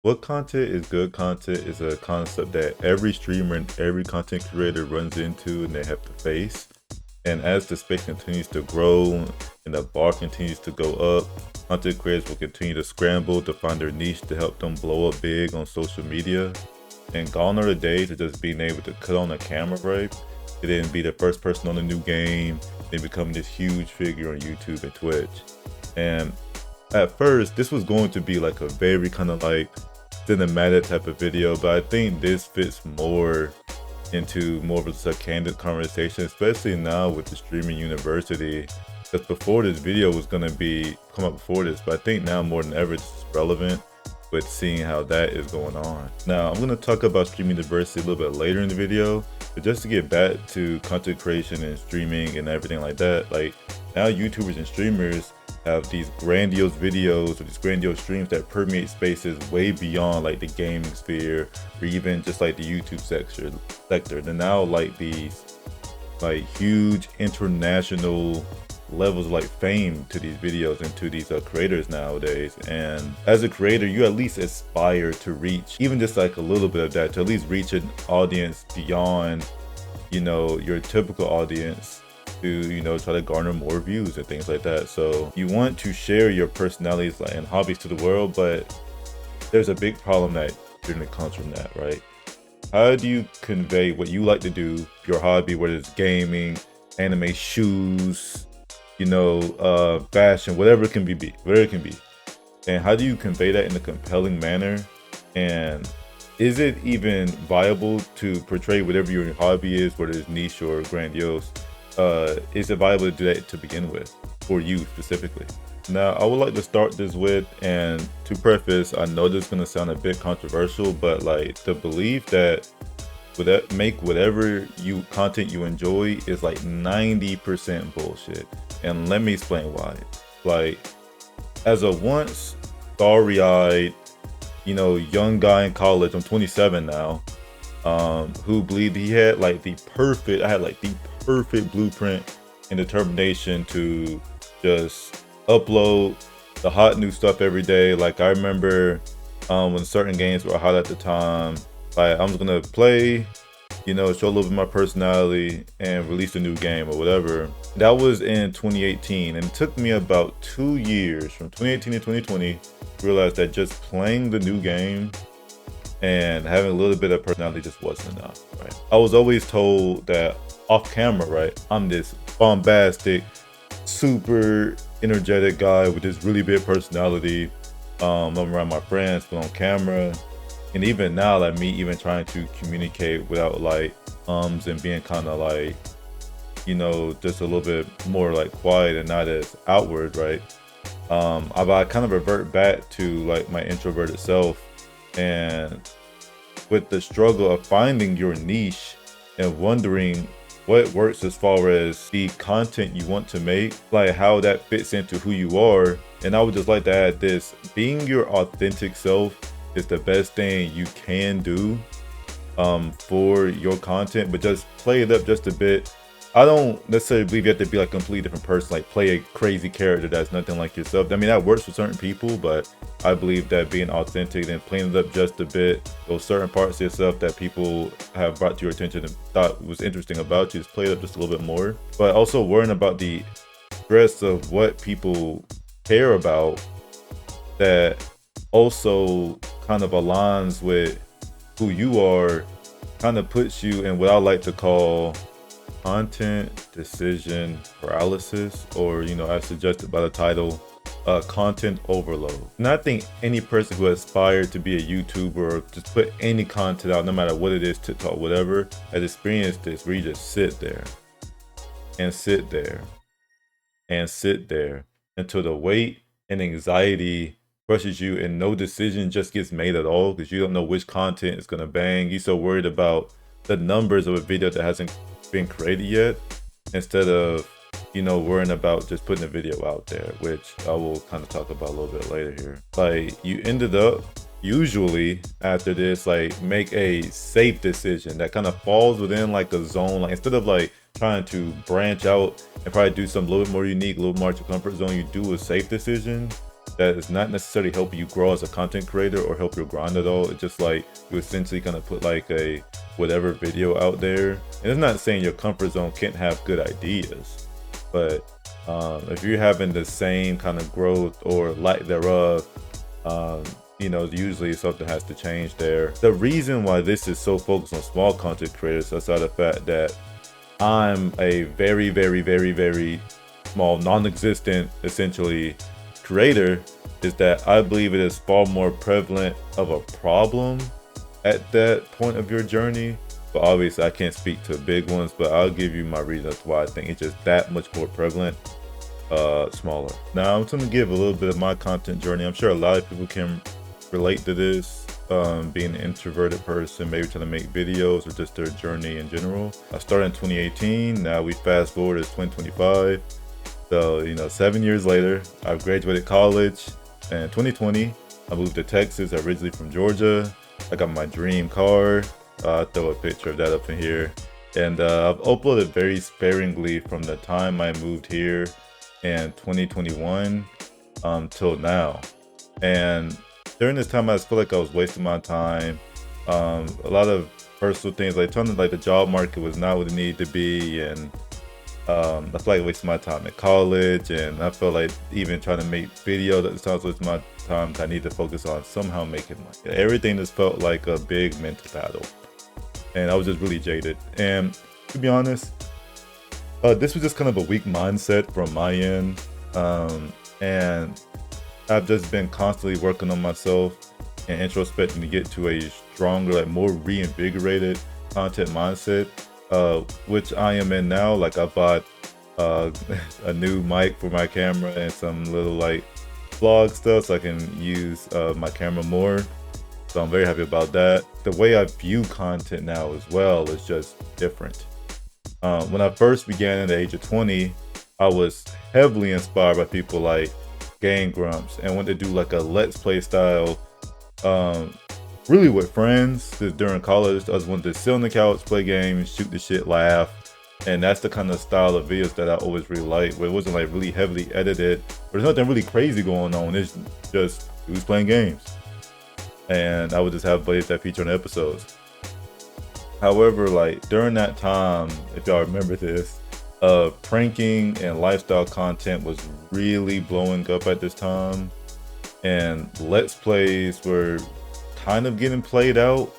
What content is good content is a concept that every streamer and every content creator runs into and they have to face. And as the space continues to grow and the bar continues to go up, content creators will continue to scramble to find their niche to help them blow up big on social media. And gone are the days of just being able to cut on a camera break and then be the first person on a new game, then become this huge figure on YouTube and Twitch. And at first, this was going to be like a very kind of like cinematic type of video, but I think this fits more into more of a candid conversation, especially now with the streaming university. Because before this video was gonna be come up before this, but I think now more than ever this is relevant with seeing how that is going on. Now I'm gonna talk about streaming diversity a little bit later in the video, but just to get back to content creation and streaming and everything like that, like now YouTubers and streamers have these grandiose videos or these grandiose streams that permeate spaces way beyond like the gaming sphere or even just like the YouTube sector. They're now like these like huge international levels of like fame to these videos and to these creators nowadays. And as a creator, you at least aspire to reach even just like a little bit of that, to at least reach an audience beyond, you know, your typical audience, to, you know, try to garner more views and things like that. So you want to share your personalities and hobbies to the world, but there's a big problem that usually comes from that, right? How do you convey what you like to do, your hobby, whether it's gaming, anime, shoes, you know, fashion, whatever it can be, whatever it can be, and how do you convey that in a compelling manner? And is it even viable to portray whatever your hobby is, whether it's niche or grandiose? Is it viable to do that to begin with, for you specifically? Now, I would like to start this with, and to preface, I know this is going to sound a bit controversial, but like the belief that make whatever content you enjoy is like 90% bullshit. And let me explain why. Like, as a once starry-eyed, you know, young guy in college, I'm 27 now, who believed he had like the perfect blueprint and determination to just upload the hot new stuff every day. Like I remember when certain games were hot at the time, like I'm just gonna play, you know, show a little bit of my personality and release a new game or whatever. That was in 2018, and it took me about 2 years from 2018 to 2020 to realize that just playing the new game and having a little bit of personality just wasn't enough, right? I was always told that off camera, right, I'm this bombastic, super energetic guy with this really big personality. I'm around my friends, but on camera, and even now, like me even trying to communicate without like and being kind of like, you know, just a little bit more like quiet and not as outward, right? I kind of revert back to like my introverted self, and with the struggle of finding your niche and wondering what works as far as the content you want to make, like how that fits into who you are. And I would just like to add this: being your authentic self is the best thing you can do for your content, but just play it up just a bit. I don't necessarily believe you have to be like a completely different person, like play a crazy character that's nothing like yourself. I mean, that works for certain people, but I believe that being authentic and playing it up just a bit, those certain parts of yourself that people have brought to your attention and thought was interesting about you, just play it up just a little bit more. But also worrying about the stress of what people care about that also kind of aligns with who you are, kind of puts you in what I like to call content decision paralysis, or, you know, as suggested by the title, content overload. And I think any person who aspired to be a YouTuber or just put any content out, no matter what it is, TikTok, whatever, has experienced this, where you just sit there and sit there and sit there until the weight and anxiety crushes you and no decision just gets made at all, because you don't know which content is going to bang. You're so worried about the numbers of a video that hasn't been created yet, instead of, you know, worrying about just putting a video out there, which I will kind of talk about a little bit later here. Like, you ended up usually after this, like, make a safe decision that kind of falls within like a zone. Like, instead of like trying to branch out and probably do something a little bit more unique, a little more to comfort zone, you do a safe decision that is not necessarily helping you grow as a content creator or help your grind at all. It's just like you essentially kind of put like a whatever video out there. And it's not saying your comfort zone can't have good ideas, but if you're having the same kind of growth or lack thereof, you know, usually something has to change there. The reason why this is so focused on small content creators, aside the fact that I'm a very, very, very, very small, non-existent, essentially, creator, is that I believe it is far more prevalent of a problem at that point of your journey. But obviously I can't speak to big ones, but I'll give you my reasons why I think it's just that much more prevalent, smaller. Now I'm going to give a little bit of my content journey. I'm sure a lot of people can relate to this, being an introverted person, maybe trying to make videos or just their journey in general. I started in 2018, now we fast forward to 2025. So, you know, 7 years later, I've graduated college. In 2020, I moved to Texas, originally from Georgia. I got my dream car. I'll throw a picture of that up in here. And I've uploaded very sparingly from the time I moved here in 2021 till now. And during this time, I just feel like I was wasting my time. A lot of personal things, like telling like the job market was not what it needed to be, and I feel like I wasted my time at college, and I felt like even trying to make videos at the time was wasting my time. I need to focus on somehow making money. Everything just felt like a big mental battle, and I was just really jaded. And to be honest, this was just kind of a weak mindset from my end, and I've just been constantly working on myself and introspecting to get to a stronger, like more reinvigorated content mindset, which I am in now. Like I bought a new mic for my camera and some little like vlog stuff so I can use my camera more. So I'm very happy about that. The way I view content now as well is just different. When I first began at the age of 20, I was heavily inspired by people like Game Grumps and wanted to do like a let's play style, really with friends. During college, I just wanted to sit on the couch, play games, shoot the shit, laugh. And that's the kind of style of videos that I always really liked, where it wasn't like really heavily edited, but there's nothing really crazy going on. It's just who's playing games. And I would just have buddies that feature on episodes. However, like during that time, if y'all remember this, pranking and lifestyle content was really blowing up at this time, and let's plays were kind of getting played out.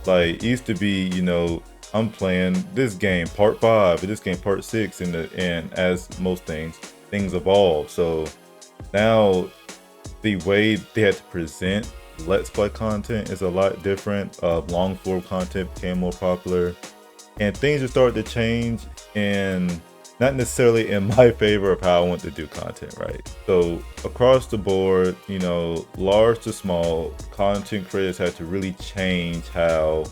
Like it used to be, you know, I'm playing this game part 5 or this game part 6, and as most things evolve. So now the way they had to present let's play content is a lot different. Long form content became more popular, and things are starting to change, and not necessarily in my favor of how I want to do content, right? So across the board, you know, large to small, content creators had to really change how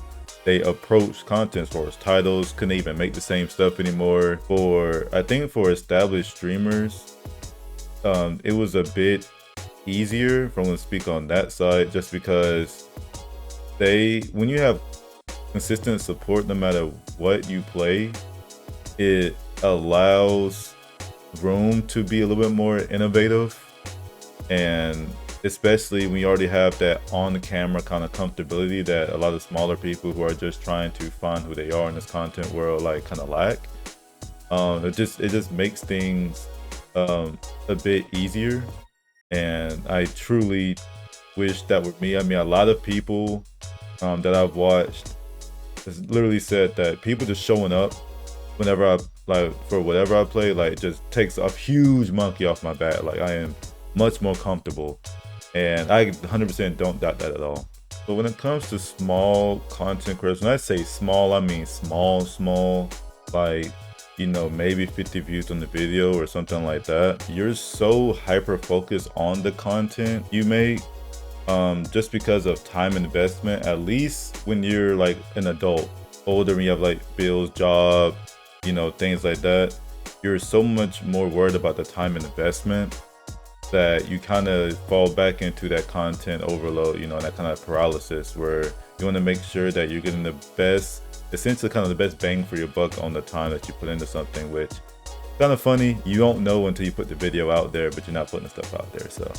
they approach content. For titles couldn't even make the same stuff anymore. I think for established streamers, it was a bit easier from when I speak on that side, just because when you have consistent support no matter what you play, it allows room to be a little bit more innovative. And especially when you already have that on the camera kind of comfortability that a lot of smaller people who are just trying to find who they are in this content world like kind of lack. It just makes things a bit easier, and I truly wish that were me. I mean, a lot of people that I've watched has literally said that people just showing up whenever I for whatever I play, like, just takes a huge monkey off my back. Like, I am much more comfortable, and I 100% don't doubt that at all. But when it comes to small content creators, when I say small, I mean small, like, you know, maybe 50 views on the video or something like that. You're so hyper focused on the content you make, just because of time investment. At least when you're like an adult, older, when you have like bills, job, you know, things like that, you're so much more worried about the time investment that you kind of fall back into that content overload, you know, that kind of paralysis, where you want to make sure that you're getting the best, essentially kind of the best bang for your buck on the time that you put into something. Which, kind of funny, you don't know until you put the video out there, but you're not putting the stuff out there. So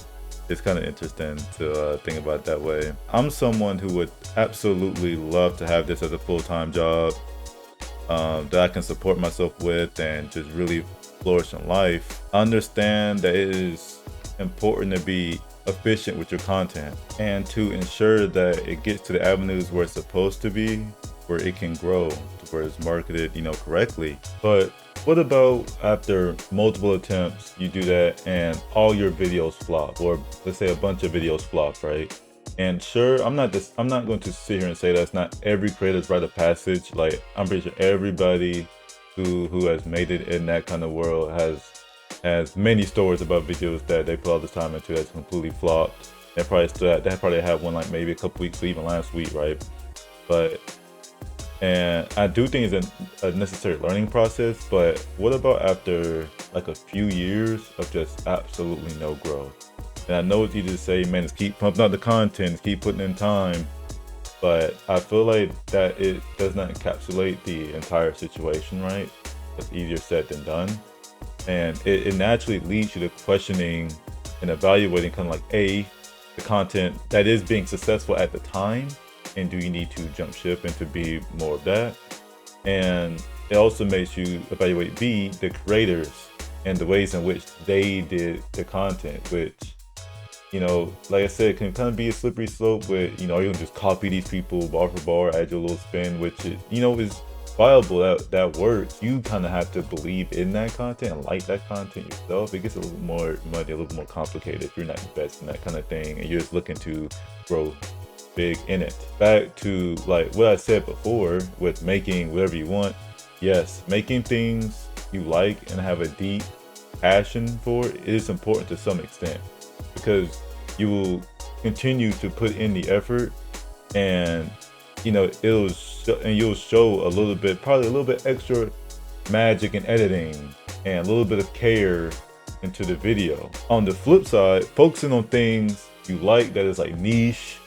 it's kind of interesting to think about it that way. I'm someone who would absolutely love to have this as a full-time job that I can support myself with and just really flourish in life. I understand that it is important to be efficient with your content and to ensure that it gets to the avenues where it's supposed to be, where it can grow, where it's marketed, correctly. But what about after multiple attempts, you do that and all your videos flop, or let's say a bunch of videos flop, right? And sure, I'm not going to sit here and say that's not every creator's rite of passage. Like, I'm pretty sure everybody who has made it in that kind of world has many stories about videos that they put all this time into that's completely flopped. They probably have one like maybe a couple weeks or even last week, right? And I do think it's a necessary learning process, but what about after like a few years of just absolutely no growth? And I know it's easy to say, man, just keep pumping out the content, just keep putting in time, but I feel like that it does not encapsulate the entire situation, right? It's easier said than done. And it naturally leads you to questioning and evaluating kind of like the content that is being successful at the time, and do you need to jump ship and to be more of that? And it also makes you evaluate the creators and the ways in which they did the content, which, like I said, can kind of be a slippery slope with, you can just copy these people bar for bar, add your little spin, which is, is viable, that works. You kind of have to believe in that content and like that content yourself. It gets a little more muddy, a little more complicated if you're not investing in that kind of thing and you're just looking to grow big in it. Back to like what I said before with making whatever you want. Yes, making things you like and have a deep passion for it is important to some extent, because you will continue to put in the effort, and you'll show a little bit, probably a little bit extra magic and editing and a little bit of care into the video. On the flip side, focusing on things you like that is like niche,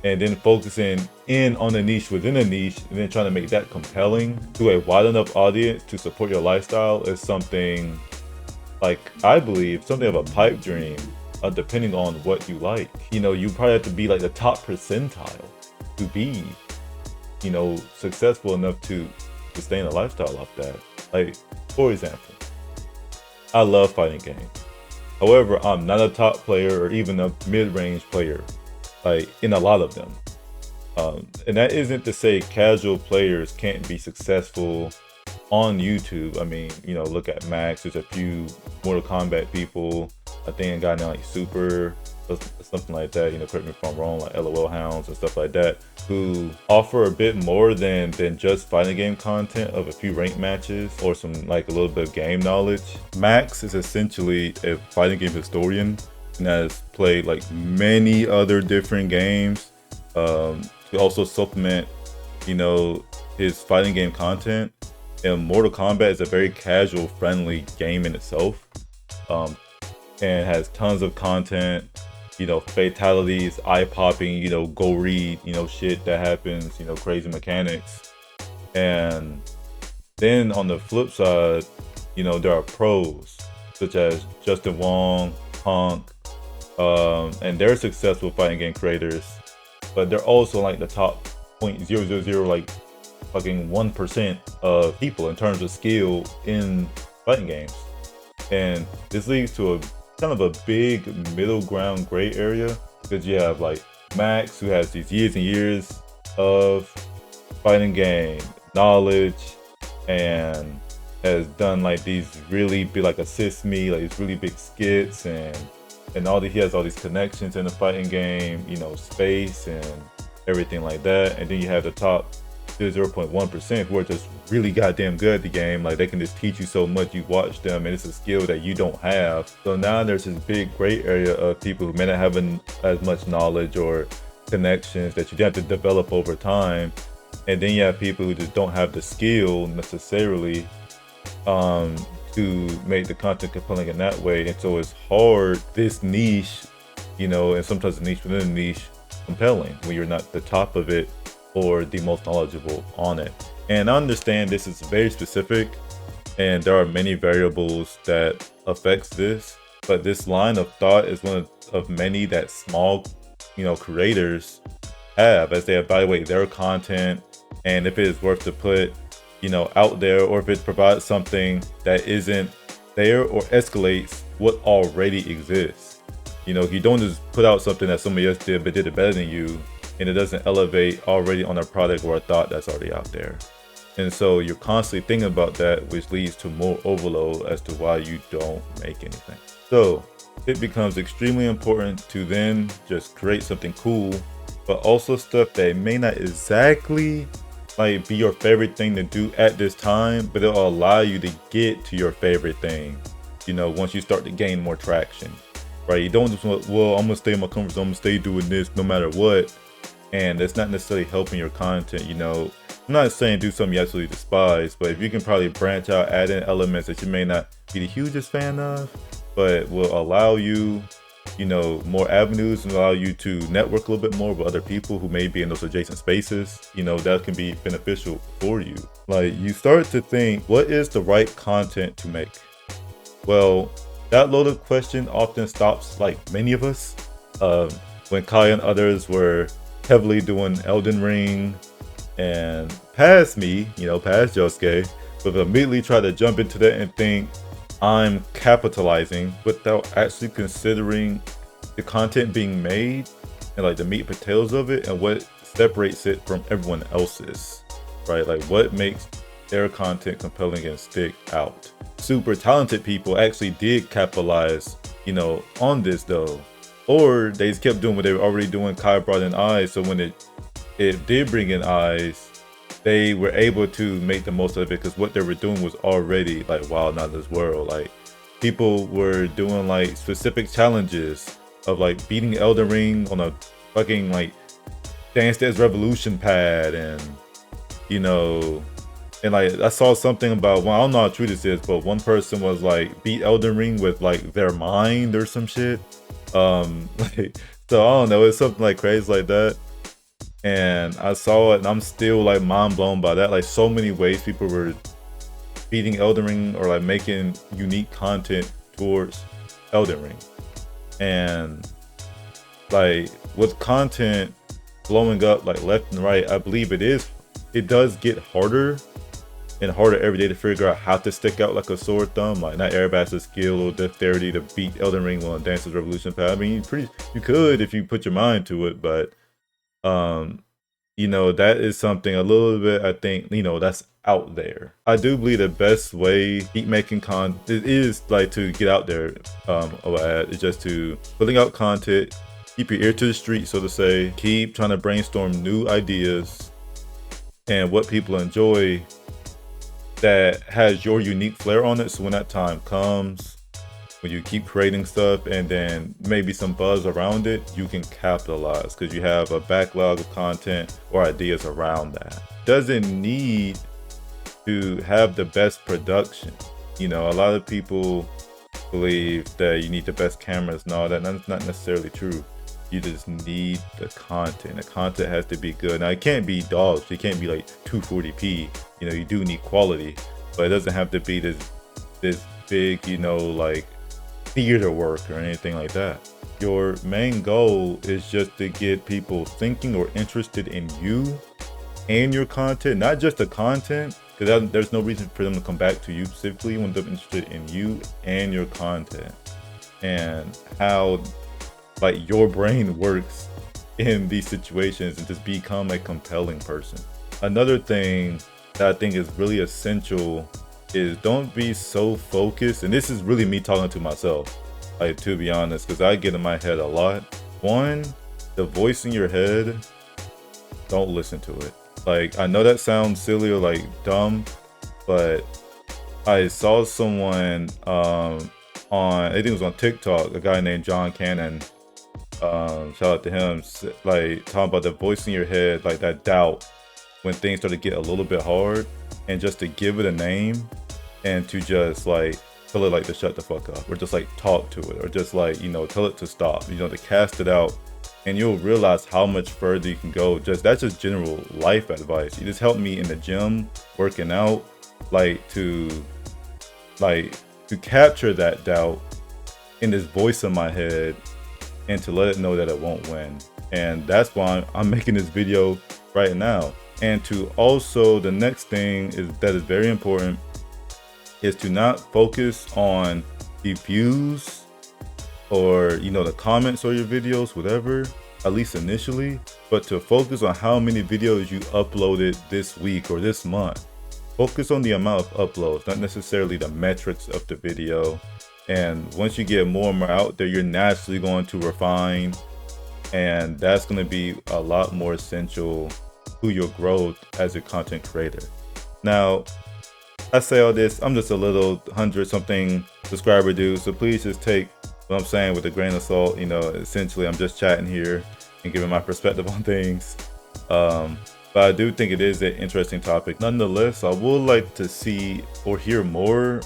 and then focusing in on the niche within a niche, and then trying to make that compelling to a wide enough audience to support your lifestyle is something, like, I believe, something of a pipe dream, depending on what you like. You probably have to be like the top percentile to be, successful enough to sustain a lifestyle off that. Like, for example, I love fighting games. However, I'm not a top player or even a mid-range player, like in a lot of them. And that isn't to say casual players can't be successful on YouTube. I mean, look at Max. There's a few Mortal Kombat people. I think a guy named like Super, or something like that. Correct me if I'm wrong, like LOL Hounds and stuff like that, who offer a bit more than just fighting game content of a few ranked matches or some like a little bit of game knowledge. Max is essentially a fighting game historian and has played like many other different games to also supplement, his fighting game content. And Mortal Kombat is a very casual, friendly game in itself, and has tons of content, fatalities, eye-popping, go read, shit that happens, crazy mechanics. And then on the flip side, there are pros such as Justin Wong, Punk, and they're successful fighting game creators, but they're also like the top 0.000 like fucking 1% of people in terms of skill in fighting games. And this leads to a kind of a big middle ground gray area, because you have like Max, who has these years and years of fighting game knowledge and has done like these really big, like Assist Me, like these really big skits, and he has all these connections in the fighting game, space and everything like that. And then you have the top 0.1% who are just really goddamn good at the game. Like, they can just teach you so much. You watch them and it's a skill that you don't have. So now there's this big gray area of people who may not have as much knowledge or connections that you have to develop over time. And then you have people who just don't have the skill necessarily to make the content compelling in that way. And so it's hard, this niche, and sometimes the niche within the niche, compelling when you're not the top of it or the most knowledgeable on it. And I understand this is very specific and there are many variables that affects this, But this line of thought is one of many that small, creators have as they evaluate their content, and if it is worth to put, out there, or if it provides something that isn't there or escalates what already exists. You don't just put out something that somebody else did but did it better than you, and it doesn't elevate already on a product or a thought that's already out there. And so you're constantly thinking about that, which leads to more overload as to why you don't make anything. So it becomes extremely important to then just create something cool, but also stuff that may not exactly like be your favorite thing to do at this time, but it'll allow you to get to your favorite thing, once you start to gain more traction, right? You don't just want, well, I'm gonna stay in my comfort zone, I'm gonna stay doing this no matter what, and it's not necessarily helping your content. I'm not saying do something you absolutely despise, but if you can probably branch out, add in elements that you may not be the hugest fan of, but will allow you, more avenues, and allow you to network a little bit more with other people who may be in those adjacent spaces, that can be beneficial for you. Like, you start to think, what is the right content to make? Well, that loaded question often stops like many of us. When Kai and others were heavily doing Elden Ring, and past me, past Josuke, but immediately try to jump into that and think I'm capitalizing without actually considering the content being made and like the meat and potatoes of it and what separates it from everyone else's, right? Like, what makes their content compelling and stick out. Super talented people actually did capitalize, on this though, or they just kept doing what they were already doing. Kai brought in eyes, so when it did bring in eyes, they were able to make the most of it because what they were doing was already like wild, not this world. Like, people were doing like specific challenges of like beating Elden Ring on a fucking like Dance Dance Revolution pad, and and like I saw something about, well, I don't know how true this is, but one person was like beat Elden Ring with like their mind or some shit. Like, so I don't know, it's something like crazy like that. And I saw it and I'm still like mind blown by that. Like, so many ways people were beating Elden Ring or like making unique content towards Elden Ring. And like, with content blowing up like left and right, I believe it does get harder and harder every day to figure out how to stick out like a sore thumb. Like, not everybody has the skill or dexterity to beat Elden Ring on Dance Dance Revolution pad. I mean, you could if you put your mind to it, but that is something a little bit, I think, that's out there. I do believe the best way keep making content is like to get out there. Is just to putting out content, keep your ear to the street, so to say, keep trying to brainstorm new ideas and what people enjoy that has your unique flair on it. So when that time comes, when you keep creating stuff and then maybe some buzz around it, you can capitalize because you have a backlog of content or ideas around that. Doesn't need to have the best production. A lot of people believe that you need the best cameras and all that, and that's not necessarily true. You just need the content. The content has to be good. Now, it can't be dogs. It can't be like 240p. You do need quality, but it doesn't have to be this big, like theater work or anything like that. Your main goal is just to get people thinking or interested in you and your content, not just the content, because there's no reason for them to come back to you specifically. You want them interested in you and your content and how like your brain works in these situations, and just become a compelling person. Another thing that I think is really essential is don't be so focused, and this is really me talking to myself, like, to be honest, because I get in my head a lot. One, the voice in your head, don't listen to it. Like, I know that sounds silly or like dumb, but I saw someone on, I think it was on TikTok, a guy named John Cannon, shout out to him, like, talking about the voice in your head, like that doubt when things start to get a little bit hard, and just to give it a name and to just like tell it like to shut the fuck up, or just like talk to it, or just like, tell it to stop, to cast it out, and you'll realize how much further you can go. That's just general life advice. You just helped me in the gym working out, like to capture that doubt in this voice in my head and to let it know that it won't win. And that's why I'm making this video right now. And to also, the next thing that is very important is to not focus on the views or, you know, the comments or your videos, whatever, at least initially, but to focus on how many videos you uploaded this week or this month. Focus on the amount of uploads, not necessarily the metrics of the video. And once you get more and more out there, you're naturally going to refine, and that's going to be a lot more essential to your growth as a content creator. Now, I say all this, I'm just a little 100-something subscriber dude, so please just take what I'm saying with a grain of salt. You know, essentially I'm just chatting here and giving my perspective on things. But I do think it is an interesting topic. Nonetheless, I would like to see or hear more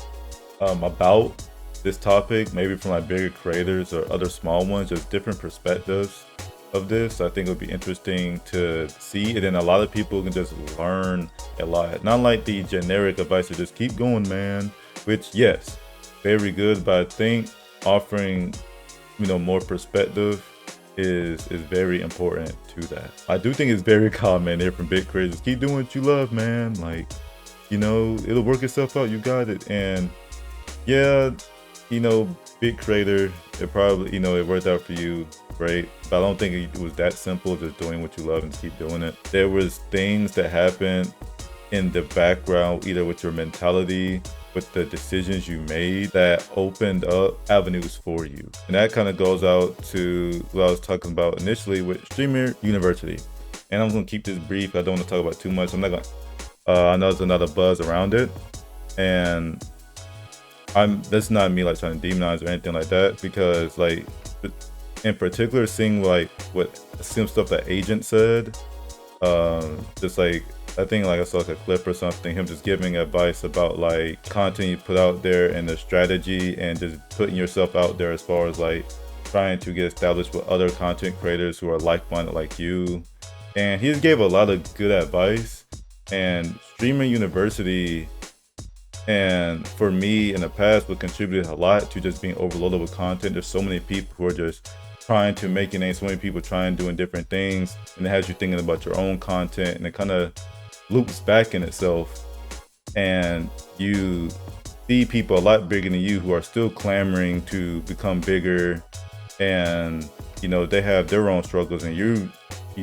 about this topic, maybe from like bigger creators or other small ones, just different perspectives of this. I think it would be interesting to see, and then a lot of people can just learn a lot. Not like the generic advice to just keep going, man, which yes, very good, but I think offering, you know, more perspective is very important to that. I do think it's very common here from big creators. Keep doing what you love, man. Like, you know, it'll work itself out. You got it. And yeah, you know, big creator, it probably, you know, it worked out for you, great. But I don't think it was that simple, just doing what you love and keep doing it. There was things that happened in the background, either with your mentality, with the decisions you made, that opened up avenues for you. And that kind of goes out to what I was talking about initially with Streamer University. And I'm gonna keep this brief. I don't want to talk about too much. I'm not gonna, I know there's another buzz around it. And that's not me like trying to demonize or anything like that, because like, in particular, seeing like what some stuff that Agent said, just like, I think like I saw like a clip or something, him just giving advice about like content you put out there and the strategy and just putting yourself out there as far as like trying to get established with other content creators who are like-minded like you. And he just gave a lot of good advice. And Streamer University, and for me in the past, would contribute a lot to just being overloaded with content. There's so many people who are just trying to make a name, so many people trying doing different things, and it has you thinking about your own content, and it kind of loops back in itself. And you see people a lot bigger than you who are still clamoring to become bigger, and you know, they have their own struggles, and you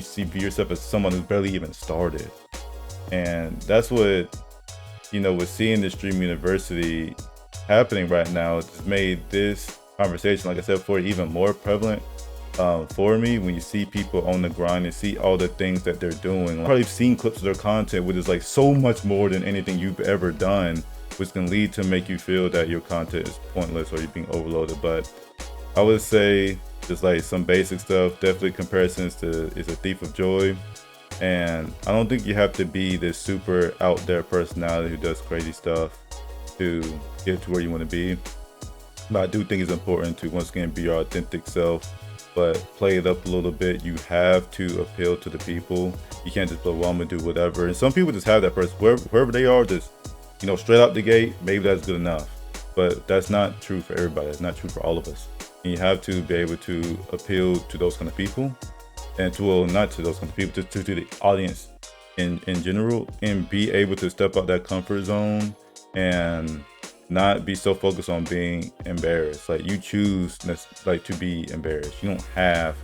see yourself as someone who's barely even started. And that's what, you know, with seeing the Stream University happening right now, it's made this conversation, like I said before, even more prevalent for me. When you see people on the grind and see all the things that they're doing, I've probably seen clips of their content which is like so much more than anything you've ever done, which can lead to make you feel that your content is pointless or you're being overloaded. But I would say just like some basic stuff, definitely comparisons to is a thief of joy. And I don't think you have to be this super out there personality who does crazy stuff to get to where you want to be. But I do think it's important to once again be your authentic self, but play it up a little bit. You have to appeal to the people. You can't just go, well, I'm gonna do whatever. And some people just have that person, wherever they are, just, you know, straight out the gate, maybe that's good enough. But that's not true for everybody. It's not true for all of us. And you have to be able to appeal to those kind of people, and to, well, not to those kind of people, to the audience in general, and be able to step out that comfort zone and not be so focused on being embarrassed. Like, you choose like to be embarrassed. You don't have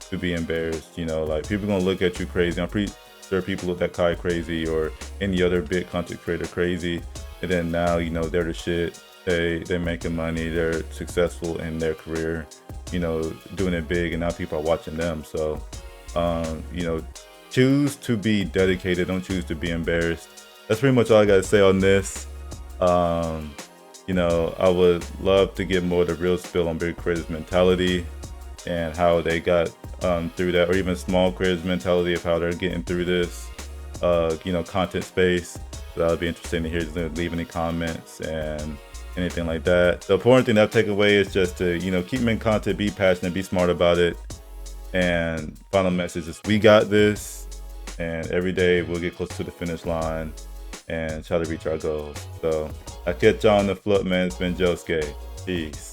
to be embarrassed. You know, like, people gonna look at you crazy. I'm pretty sure people look at Kai crazy or any other big content creator crazy, and then now, you know, they're the shit. They're making money. They're successful in their career. You know, doing it big, and now people are watching them. So, you know, choose to be dedicated. Don't choose to be embarrassed. That's pretty much all I gotta say on this. You know, I would love to get more of the real spill on big creators' mentality and how they got through that, or even small creators' mentality of how they're getting through this, you know, content space. So that would be interesting to hear. Just leave any comments and anything like that. The important thing that I take away is just to, you know, keep making content, be passionate, be smart about it. And final message is, we got this, and every day we'll get closer to the finish line and try to reach our goals. So I catch y'all on the flip, man. It's been Josuke. Peace.